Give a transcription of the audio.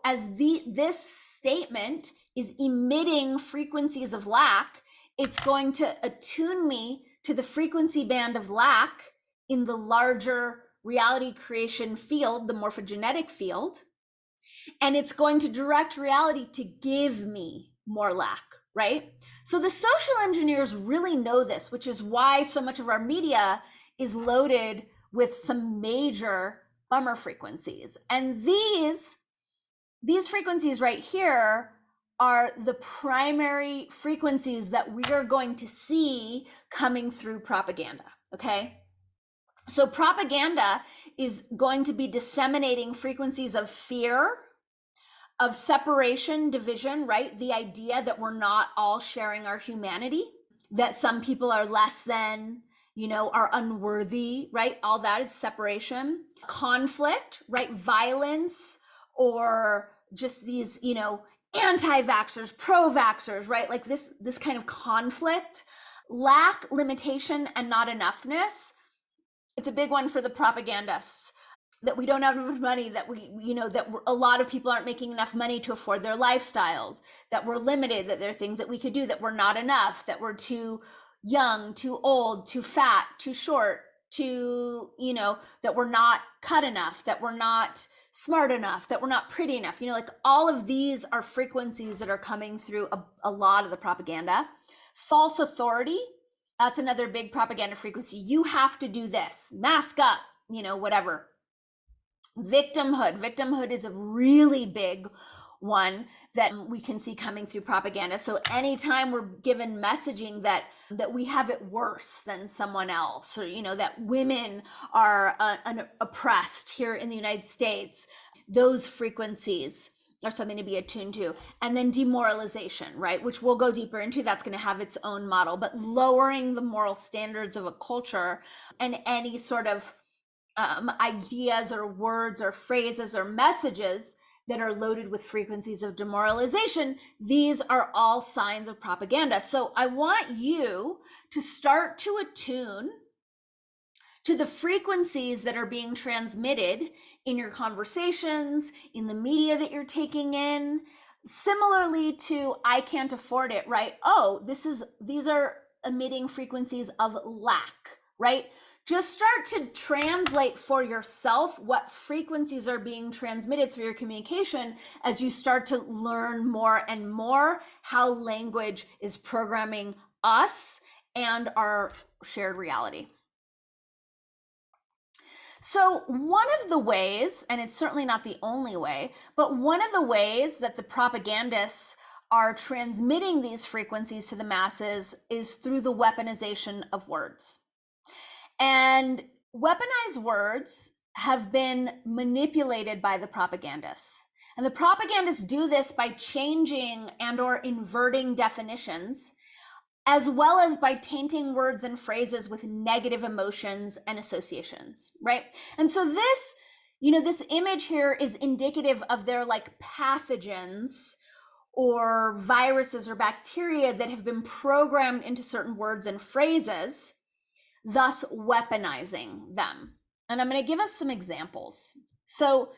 as this statement is emitting frequencies of lack, it's going to attune me to the frequency band of lack in the larger reality creation field, the morphogenetic field. And it's going to direct reality to give me more lack, right? So the social engineers really know this, which is why so much of our media is loaded with some major bummer frequencies. And these frequencies right here are the primary frequencies that we are going to see coming through propaganda, okay? So propaganda is going to be disseminating frequencies of fear, of separation, division, right? The idea that we're not all sharing our humanity, that some people are less than, are unworthy, right? All that is separation. Conflict, right? Violence, or just these, anti-vaxxers, pro-vaxxers, right? Like this kind of conflict. Lack, limitation, and not enoughness. It's a big one for the propagandists, that we don't have enough money, that a lot of people aren't making enough money to afford their lifestyles, that we're limited, that there are things that we could do, that we're not enough, that we're too young, too old, too fat, too short, that we're not cut enough, that we're not smart enough, that we're not pretty enough. Like all of these are frequencies that are coming through a lot of the propaganda. False authority, that's another big propaganda frequency. You have to do this, mask up, whatever. Victimhood is a really big one that we can see coming through propaganda. So anytime we're given messaging that we have it worse than someone else, or that women are oppressed here in the United States, those frequencies are something to be attuned to. And then demoralization, right, which we'll go deeper into. That's going to have its own model, but lowering the moral standards of a culture and any sort of ideas or words or phrases or messages that are loaded with frequencies of demoralization, these are all signs of propaganda. So I want you to start to attune to the frequencies that are being transmitted in your conversations, in the media that you're taking in, similarly to I can't afford it, right? Oh, these are emitting frequencies of lack, right? Just start to translate for yourself what frequencies are being transmitted through your communication as you start to learn more and more how language is programming us and our shared reality. So one of the ways, and it's certainly not the only way, but one of the ways that the propagandists are transmitting these frequencies to the masses is through the weaponization of words. And weaponized words have been manipulated by the propagandists. And the propagandists do this by changing and or inverting definitions, as well as by tainting words and phrases with negative emotions and associations, right? And so this image here is indicative of their like pathogens or viruses or bacteria that have been programmed into certain words and phrases, thus weaponizing them. And I'm going to give us some examples. So